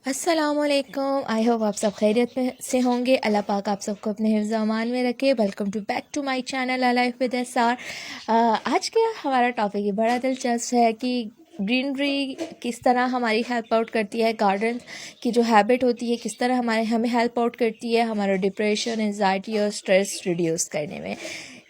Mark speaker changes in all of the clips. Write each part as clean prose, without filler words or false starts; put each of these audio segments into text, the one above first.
Speaker 1: السلام علیکم. I hope آپ سب خیریت میں سے ہوں گے. اللہ پاک آپ سب کو اپنے حفظ و امان میں رکھے. Welcome back to my channel life with SR. آج کا ہمارا ٹاپک یہ بڑا دلچسپ ہے کہ گرینری کس طرح ہماری ہیلپ آؤٹ کرتی ہے. گارڈن کی جو ہیبٹ ہوتی ہے کس طرح ہمیں ہیلپ آؤٹ کرتی ہے ہمارا ڈپریشن، انزائٹی اور اسٹریس ریڈیوس کرنے میں.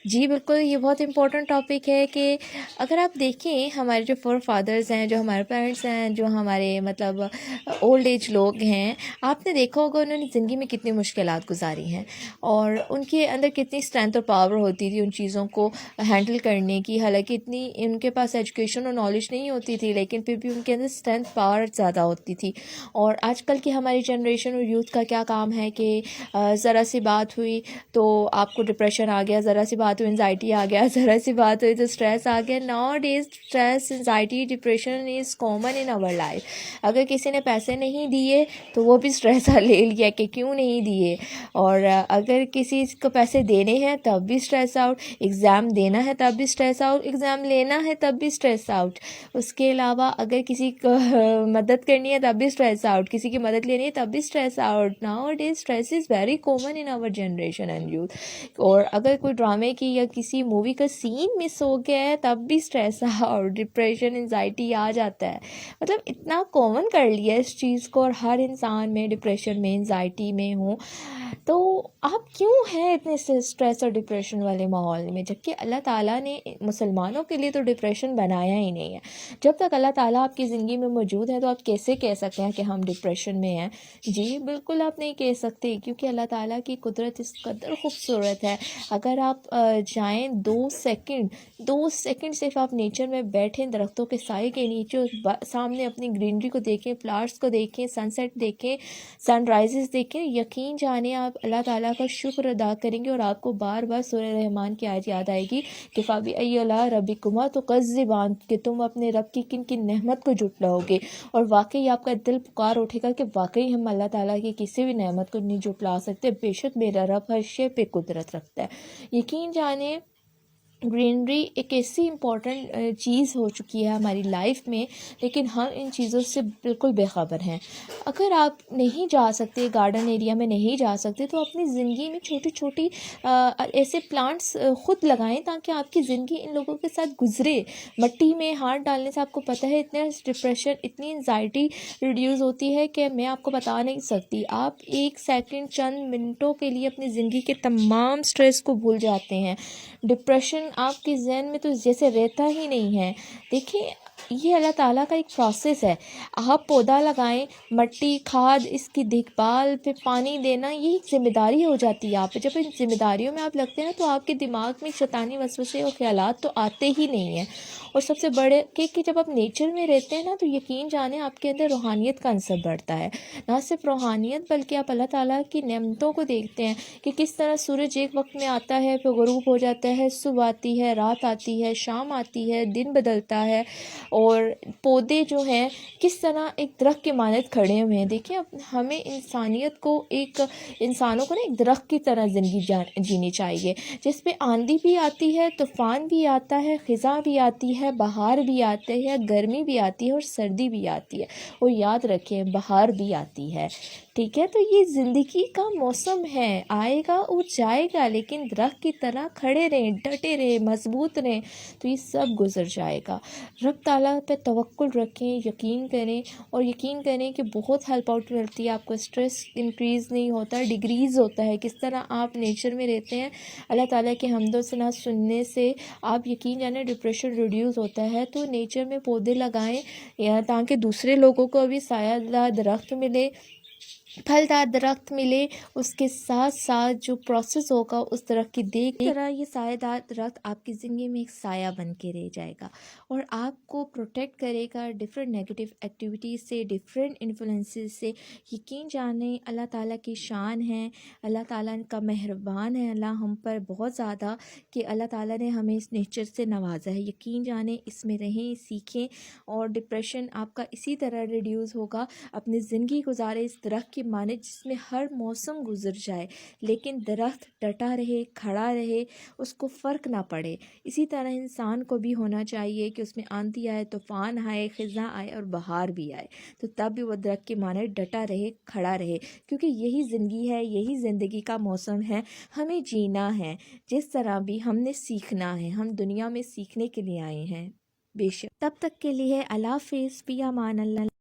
Speaker 1: جی بالکل، یہ بہت امپورٹنٹ ٹاپک ہے کہ اگر آپ دیکھیں ہمارے جو فور فادرز ہیں، جو ہمارے پیرنٹس ہیں، جو ہمارے مطلب اولڈ ایج لوگ ہیں، آپ نے دیکھا ہوگا انہوں نے زندگی میں کتنی مشکلات گزاری ہیں اور ان کے اندر کتنی اسٹرینتھ اور پاور ہوتی تھی ان چیزوں کو ہینڈل کرنے کی. حالانکہ اتنی ان کے پاس ایجوکیشن اور نالج نہیں ہوتی تھی، لیکن پھر بھی ان کے اندر اسٹرینتھ پاور زیادہ ہوتی تھی. اور آج کل کی ہماری جنریشن اور یوتھ کا کیا کام ہے کہ ذرا سی بات ہوئی تو آپ کو ڈپریشن آ گیا، ذرا سی بات ہوئی انزائٹی آ گیا، ذرا سی بات ہوئی تو اسٹریس آ گیا. Nowadays stress, anxiety, depression is common in our life. اگر کسی نے پیسے نہیں دیے تو وہ بھی اسٹریس لے لیا کہ کیوں نہیں دیے، اور اگر کسی کو پیسے دینے ہیں تب بھی اسٹریس آؤٹ، ایگزام دینا ہے تب بھی اسٹریس آؤٹ، ایگزام لینا ہے تب بھی اسٹریس آؤٹ. اس کے علاوہ اگر کسی کو مدد کرنی ہے تب بھی اسٹریس آؤٹ، کسی کی مدد لینی ہے تب بھی stress out. Nowadays stress is very common in our generation and youth. اور اگر کوئی ڈرامے کی یا کسی مووی کا سین مس ہو گیا ہے تب بھی اسٹریس آؤٹ، ڈپریشن، انزائٹی آ جاتا ہے. مطلب اتنا کامن کر لیا اس چیز کو، اور ہر انسان میں ڈپریشن میں، انزائٹی میں ہوں. تو آپ کیوں ہیں اتنے اسٹریس اور ڈپریشن والے ماحول میں، جبکہ اللہ تعالیٰ نے مسلمانوں کے لیے تو ڈپریشن بنایا ہی نہیں ہے. جب تک اللہ تعالیٰ آپ کی زندگی میں موجود ہے تو آپ کیسے کہہ سکتے ہیں کہ ہم ڈپریشن میں ہیں؟ جی بالکل آپ نہیں کہہ سکتے، کیونکہ اللہ تعالیٰ کی قدرت اس قدر خوبصورت ہے. اگر آپ جائیں 2 سیکنڈ صرف آپ نیچر میں بیٹھیں، درختوں کے سائے کے نیچے، سامنے اپنی گرینری کو دیکھیں، فلاورس کو دیکھیں، سن سیٹ دیکھیں، سن رائزز دیکھیں، یقین جانیں آپ اللہ تعالیٰ کا شکر ادا کریں گے اور آپ کو بار بار سورہ رحمان کی آیت یاد آئے گی کہ فَبِأَيِّ آلَاءِ رَبِّكُمَا تُكَذِّبَانِ، کہ تم اپنے رب کی کن کن نعمت کو جھٹلاؤ گے. اور واقعی آپ کا دل پکار اٹھے گا کہ واقعی ہم اللہ تعالیٰ کی کسی بھی نعمت کو نہیں جھٹلا سکتے، بے شک میرا رب ہر شے پہ قدرت رکھتا ہے. یقین جانیں گرینری ایک ایسی امپورٹنٹ چیز ہو چکی ہے ہماری لائف میں، لیکن ہم ان چیزوں سے بالکل بے خبر ہیں. اگر آپ نہیں جا سکتے، گارڈن ایریا میں نہیں جا سکتے، تو اپنی زندگی میں چھوٹی چھوٹی ایسے پلانٹس خود لگائیں تاکہ آپ کی زندگی ان لوگوں کے ساتھ گزرے. مٹی میں ہاتھ ڈالنے سے آپ کو پتہ ہے اتنا ڈپریشن، اتنی انزائٹی ریڈیوز ہوتی ہے کہ میں آپ کو بتا نہیں سکتی. آپ ایک سیکنڈ، چند منٹوں کے لیے اپنی زندگی کے تمام سٹریس کو بھول جاتے ہیں. ڈپریشن آپ کے ذہن میں تو جیسے رہتا ہی نہیں ہے. دیکھیں یہ اللہ تعالیٰ کا ایک پروسیس ہے. آپ پودا لگائیں، مٹی، کھاد، اس کی دیکھ بھال، پہ پانی دینا، یہ ایک ذمہ داری ہو جاتی ہے آپ پہ. جب ان ذمہ داریوں میں آپ لگتے ہیں تو آپ کے دماغ میں شیطانی وسوسے اور خیالات تو آتے ہی نہیں ہیں. اور سب سے بڑے کہ جب آپ نیچر میں رہتے ہیں نا تو یقین جانیں آپ کے اندر روحانیت کا عنصر بڑھتا ہے. نہ صرف روحانیت بلکہ آپ اللہ تعالیٰ کی نعمتوں کو دیکھتے ہیں کہ کس طرح سورج ایک وقت میں آتا ہے پھر غروب ہو جاتا ہے، صبح آتی ہے، رات آتی ہے، شام آتی ہے، دن بدلتا ہے. اور پودے جو ہیں کس طرح ایک درخت کے مانند کھڑے ہوئے ہیں. دیکھیں ہمیں انسانوں کو نا ایک درخت کی طرح زندگی جینی چاہیے، جس پہ آندھی بھی آتی ہے، طوفان بھی آتا ہے، خزاں بھی آتی ہے، بہار بھی آتی ہے، گرمی بھی آتی ہے اور سردی بھی آتی ہے. اور یاد رکھیں بہار بھی آتی ہے، ٹھیک ہے؟ تو یہ زندگی کا موسم ہے، آئے گا اور جائے گا، لیکن درخت کی طرح کھڑے رہیں، ڈٹے رہیں، مضبوط رہیں تو یہ سب گزر جائے گا. رب تعالیٰ پہ توکل رکھیں، یقین کریں، اور یقین کریں کہ بہت ہیلپ آؤٹ ملتی ہے آپ کو. اسٹریس انکریز نہیں ہوتا، ڈگریز ہوتا ہے. کس طرح آپ نیچر میں رہتے ہیں، اللہ تعالیٰ کے حمد و ثنا سننے سے آپ یقین جانیں ڈپریشن ریڈیوز ہوتا ہے. تو نیچر میں پودے لگائیں تاکہ دوسرے لوگوں کو بھی سایہ دار درخت ملے، پھلدار درخت ملے. اس کے ساتھ ساتھ جو پروسیس ہوگا اس درخت کی دیکھ طرح یہ سایہ دار درخت آپ کی زندگی میں ایک سایہ بن کے رہ جائے گا اور آپ کو پروٹیکٹ کرے گا ڈفرینٹ نیگیٹو ایکٹیویٹیز سے، ڈفرینٹ انفلوئنسز سے. یقین جانیں اللہ تعالیٰ کی شان ہے، اللہ تعالیٰ کا مہربان ہے اللہ ہم پر بہت زیادہ کہ اللہ تعالیٰ نے ہمیں اس نیچر سے نوازا ہے. یقین جانیں اس میں رہیں، سیکھیں، اور ڈپریشن آپ کا اسی طرح ریڈیوز ہوگا. اپنی زندگی گزارے اس درخت درخت کی مانند جس میں ہر موسم گزر جائے لیکن درخت ڈٹا رہے، کھڑا رہے، اس کو فرق نہ پڑے۔ اسی طرح انسان کو بھی ہونا چاہیے کہ اس میں آندھی آئے، طوفان آئے، خزاں آئے اور بہار بھی آئے تو تب بھی وہ درخت کی مانند ڈٹا رہے، کھڑا رہے، کیونکہ یہی زندگی ہے، یہی زندگی کا موسم ہے، ہمیں جینا ہے۔ جس طرح بھی ہم نے سیکھنا ہے، ہم دنیا میں سیکھنے کے لیے آئے ہیں بے شک۔ تب تک کے لیے اللہ حافظ، فی امان اللہ۔